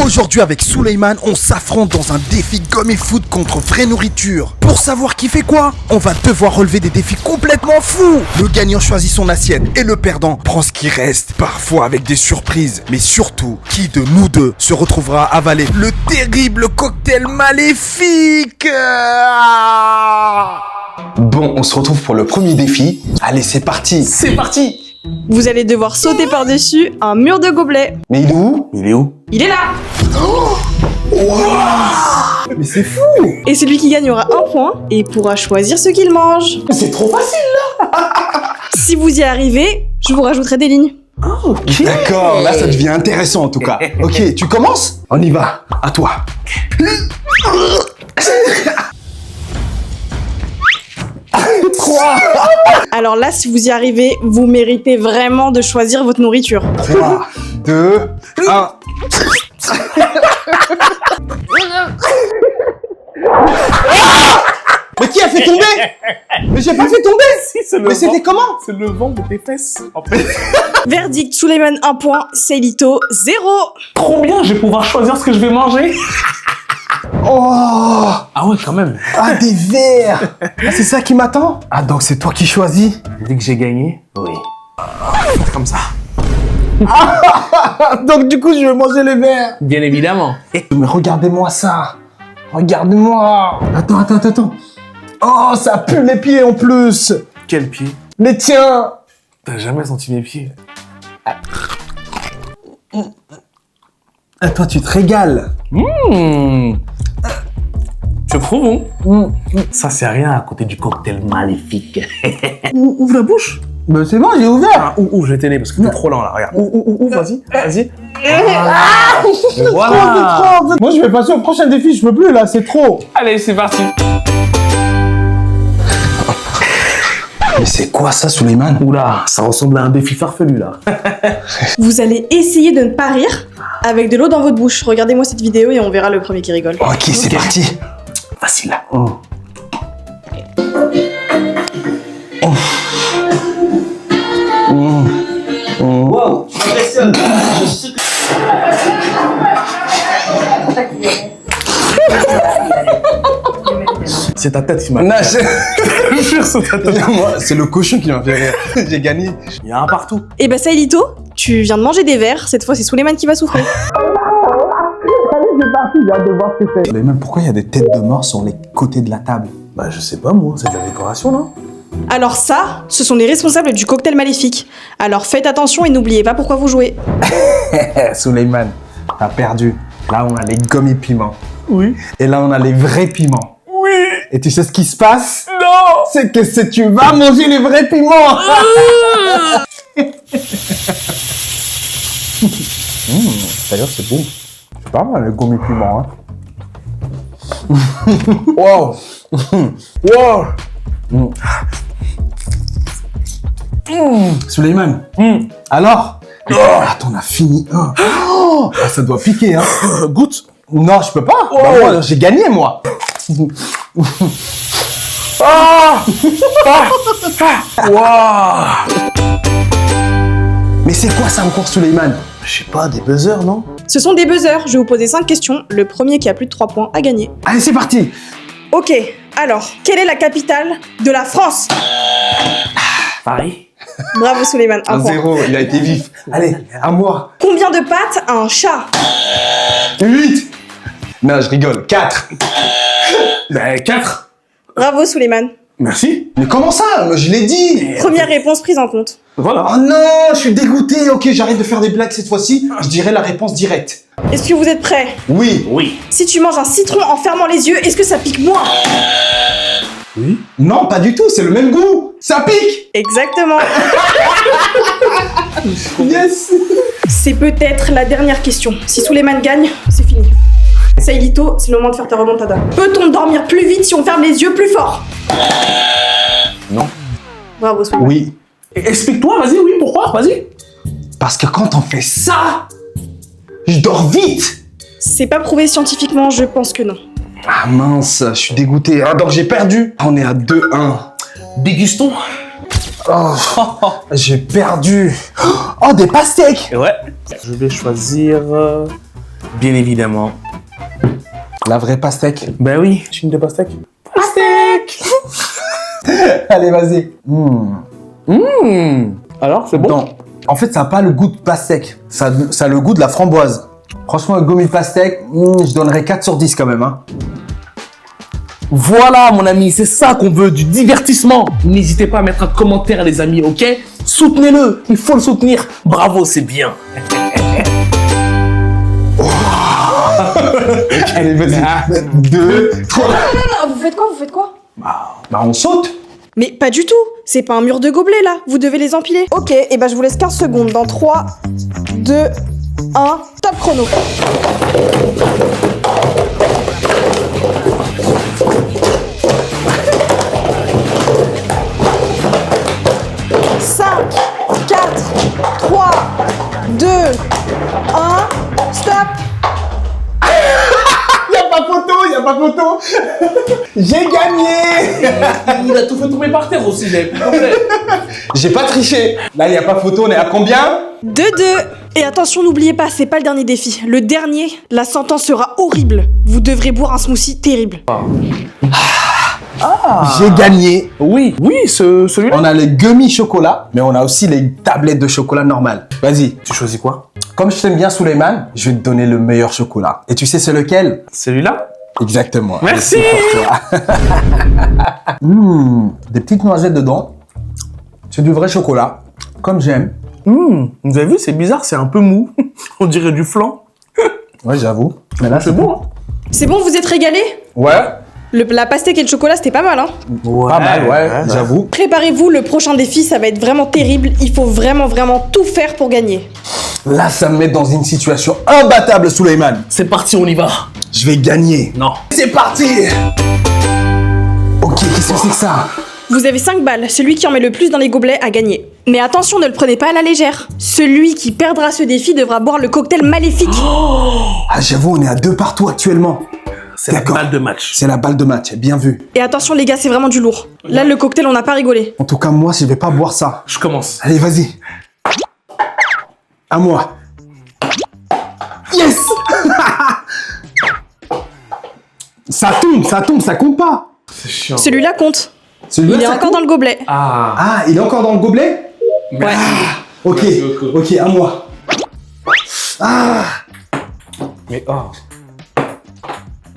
Aujourd'hui avec Souleymane, on s'affronte dans un défi gummy food contre vraie nourriture. Pour savoir qui fait quoi, on va devoir relever des défis complètement fous. Le gagnant choisit son assiette et le perdant prend ce qui reste, parfois avec des surprises. Mais surtout, qui de nous deux se retrouvera à avaler le terrible cocktail maléfique? Bon, on se retrouve pour le premier défi. Allez, c'est parti. C'est parti. Vous allez devoir sauter par-dessus un mur de gobelets. Mais il est où? Il est où? Il est là. Mais c'est fou. Et celui qui gagne aura un point et pourra choisir ce qu'il mange. C'est trop facile là. Si vous y arrivez, je vous rajouterai des lignes. Ok. D'accord, là ça devient intéressant en tout cas. Ok, tu commences? On y va, à toi. 3, Alors là, si vous y arrivez, vous méritez vraiment de choisir votre nourriture. 3, 2, 1. Mais qui a fait tomber? Mais j'ai pas fait tomber. Si, c'est le Mais c'était vent. comment? C'est le vent de tes fesses, en fait. Verdict, Souleymane 1 point, Seilito 0. Trop bien, je vais pouvoir choisir ce que je vais manger. Oh, Ah ouais, quand même. ah des verres. Ah, c'est ça qui m'attend? Ah donc c'est toi qui choisis? Dès que j'ai gagné, oui. Comme ça. Donc du coup je vais manger les verres. Bien évidemment. Mais regardez-moi ça. Regardez-moi. Attends. Oh, ça pue les pieds en plus. Quel pied? Les tiens. T'as jamais senti mes pieds? Ah, toi, tu te régales. Tu trouves bon? Ça c'est rien à côté du cocktail maléfique. Ouvre la bouche. Ben, c'est bon, j'ai ouvert. Ah, ouvre, je vais t'aider parce que t'es trop lent là. Regarde. Ouvre, vas-y. Et Trop. Moi, je vais passer au prochain défi. Je peux plus, là. C'est trop. Allez, c'est parti. Mais c'est quoi ça, Souleymane? Oula, ça ressemble à un défi farfelu là. Vous allez essayer de ne pas rire avec de l'eau dans votre bouche. Regardez-moi cette vidéo et on verra le premier qui rigole. Ok, c'est parti. Facile là. Wow, tu m'impressionnes. C'est ta tête qui m'a Non, Je jure, c'est ta tête. moi, c'est le cochon qui m'a fait rire. J'ai gagné. Il y a un partout. Et bah Seilito, tu viens de manger des verres. Cette fois, c'est Souleymane qui va souffrir. Souleymane, pourquoi il y a des têtes de mort sur les côtés de la table? Bah je sais pas moi, c'est de la décoration non? Alors ça, ce sont les responsables du cocktail maléfique. Alors faites attention et n'oubliez pas pourquoi vous jouez. Souleymane, t'as perdu. Là, on a les gommis piments. Oui. Et là, on a les vrais piments. Oui. Et tu sais ce qui se passe? Non. C'est que tu vas manger les vrais piments. D'ailleurs, c'est bon. C'est pas mal, les gommis piments, hein. Wow. Wow. Souleymane. Alors? Attends, on a fini. Oh, ah, ça doit piquer, hein. Goûte. Non, je peux pas. Bah, moi, j'ai gagné, moi. Waouh. Mais c'est quoi ça encore, Souleymane? Je sais pas, des buzzers non? Ce sont des buzzers. Je vais vous poser 5 questions. Le premier qui a plus de 3 points a gagné. Allez, c'est parti. Ok, alors, quelle est la capitale de la France? Paris. Bravo Souleymane, un point. 1-0, il a été vif. Allez, à moi. Combien de pattes a un chat? 8. Non, je rigole. 4. Bah 4. Bravo Souleymane. Merci. Mais comment ça? Je l'ai dit. Première réponse prise en compte. Voilà. Oh non, je suis dégoûté. Ok, j'arrête de faire des blagues cette fois-ci. Je dirai la réponse directe. Est-ce que vous êtes prêts? Oui. Oui. Si tu manges un citron en fermant les yeux, est-ce que ça pique moins? Oui. Non, pas du tout. C'est le même goût. Ça pique. Exactement. Yes. C'est peut-être la dernière question. Si Souleymane gagne, c'est fini. Seilito, c'est le moment de faire ta remontada. Peut-on dormir plus vite si on ferme les yeux plus fort? Non. Bravo Souleymane. Oui. Explique-toi, vas-y, oui, pourquoi? Vas-y. Parce que quand on fait ça, je dors vite. C'est pas prouvé scientifiquement, je pense que non. Ah mince, je suis dégoûté. Ah, donc j'ai perdu. On est à 2-1. Dégustons. Oh, j'ai perdu. Oh, des pastèques. Ouais. Je vais choisir Bien évidemment. La vraie pastèque. Ben oui, tu une de pastèque. Pastèque. Allez, vas-y. Alors, c'est bon? Non. En fait, ça n'a pas le goût de pastèque. Ça a le goût de la framboise. Franchement, le gommi pastèque, je donnerais 4 sur 10 quand même. Hein. Voilà, mon ami, c'est ça qu'on veut, du divertissement. N'hésitez pas à mettre un commentaire, les amis, ok? Soutenez-le, il faut le soutenir. Bravo, c'est bien. Allez, vas-y. 2, 3. Non, vous faites quoi? Bah, on saute. Mais pas du tout. C'est pas un mur de gobelets là. Vous devez les empiler. Ok, et ben je vous laisse 15 secondes. Dans 3, 2, 1, top chrono. Cinq, 4, 3, 2, 1, stop. Y a pas photo. J'ai gagné. Il a tout fait tomber par terre aussi, j'avais plus de problème. J'ai pas triché. Là, y a pas photo, on est à combien? 2-2. Et attention, n'oubliez pas, c'est pas le dernier défi. Le dernier, la sentence sera horrible. Vous devrez boire un smoothie terrible. J'ai gagné. Oui, celui-là. On a les gummy chocolat, mais on a aussi les tablettes de chocolat normales. Vas-y. Tu choisis quoi? Comme je t'aime bien, Souleymane, je vais te donner le meilleur chocolat. Et tu sais c'est lequel? Celui-là? Exactement. Merci. C'est pour toi. Des petites noisettes dedans. C'est du vrai chocolat, comme j'aime. Vous avez vu, c'est bizarre, c'est un peu mou. On dirait du flan. Ouais, j'avoue. Mais là, C'est bon, hein? C'est bon, vous êtes régalés? Ouais, La pastèque et le chocolat, c'était pas mal, hein? Ouais, pas mal, ouais, j'avoue. Préparez-vous, le prochain défi, ça va être vraiment terrible. Il faut vraiment tout faire pour gagner. Là, ça me met dans une situation imbattable, Souleymane. C'est parti, on y va. Je vais gagner. Non. C'est parti. Ok, qu'est-ce que c'est que ça? Vous avez 5 balles. Celui qui en met le plus dans les gobelets a gagné. Mais attention, ne le prenez pas à la légère. Celui qui perdra ce défi devra boire le cocktail maléfique. Ah, j'avoue, on est à 2 partout actuellement. C'est la D'accord. balle de match. C'est la balle de match, bien vu. Et attention les gars, c'est vraiment du lourd. Là, le cocktail, on n'a pas rigolé. En tout cas, moi, je vais pas boire ça. Je commence. Allez, vas-y. À moi. Yes. Ça tombe, ça compte pas. C'est chiant. Celui-là compte. Celui-là, Il est ça encore compte dans le gobelet. Ah. Ah, il est encore dans le gobelet? Ouais. Ok, ok, à moi. Ah, Mais oh.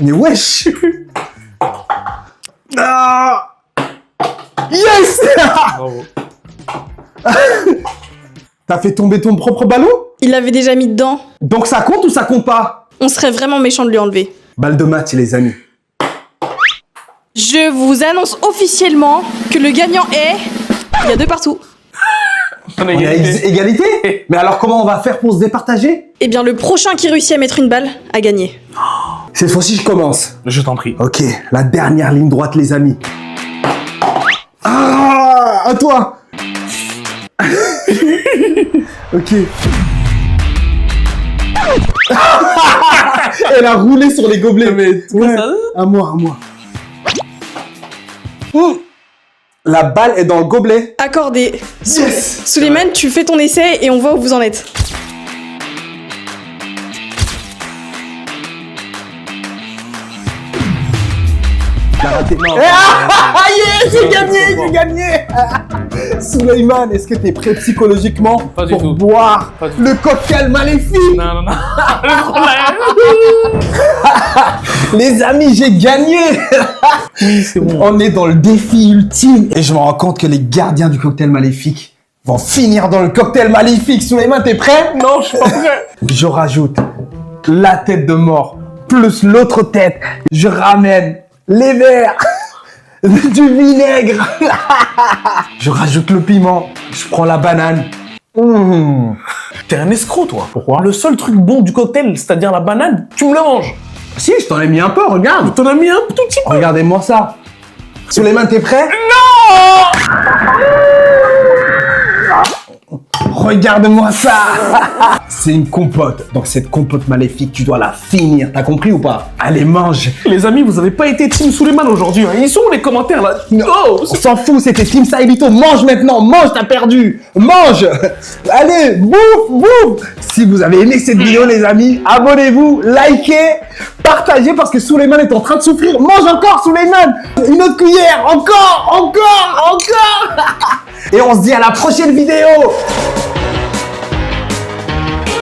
mais wesh. Ah. Yes. Bravo. T'as fait tomber ton propre ballon? Il l'avait déjà mis dedans. Donc ça compte ou ça compte pas? On serait vraiment méchant de lui enlever. Balle de match, les amis. Je vous annonce officiellement que le gagnant est... Il y a 2 partout. On a On est à égalité. égalité? Mais alors comment on va faire pour se départager? Eh bien, le prochain qui réussit à mettre une balle a gagné. Cette fois-ci, je commence. Je t'en prie. Ok, la dernière ligne droite, les amis. Ah, à toi. Ok. Elle a roulé sur les gobelets. Mais Ouais, ça- à moi. La balle est dans le gobelet. Accordé. Yes. Souleymane, tu fais ton essai et on voit où vous en êtes. T'as raté. Non. Ah yes, j'ai gagné. Souleymane, est-ce que t'es prêt psychologiquement Pas du pour tout. boire Pas du tout. le cocktail maléfique? Non. Les amis, j'ai gagné. Oui, c'est bon. On est dans le défi ultime et je me rends compte que les gardiens du cocktail maléfique vont finir dans le cocktail maléfique. Souleymane, t'es prêt? Non, je suis pas prêt. Je rajoute la tête de mort plus l'autre tête. Je ramène les verres, du vinaigre. Je rajoute le piment. Je prends la banane. T'es un escroc, toi. Pourquoi? Le seul truc bon du cocktail, c'est-à-dire la banane, tu me le manges. Si, je t'en ai mis un peu, regarde. T'en as mis un tout petit peu. Regardez-moi ça. Souleymane, t'es prêt? Non. Regarde-moi ça. C'est une compote. Donc cette compote maléfique, tu dois la finir. T'as compris ou pas? Allez, mange. Les amis, vous avez pas été Team Suleiman aujourd'hui. Hein. Ils sont où les commentaires là? Oh, On s'en fout, c'était Team Saïlito. Mange maintenant, mange, t'as perdu. Mange. Allez, bouffe, bouffe. Si vous avez aimé cette vidéo, les amis, abonnez-vous, likez, partagez parce que Suleiman est en train de souffrir. Mange encore, Suleiman. Une autre cuillère. Encore. Et on se dit à la prochaine vidéo.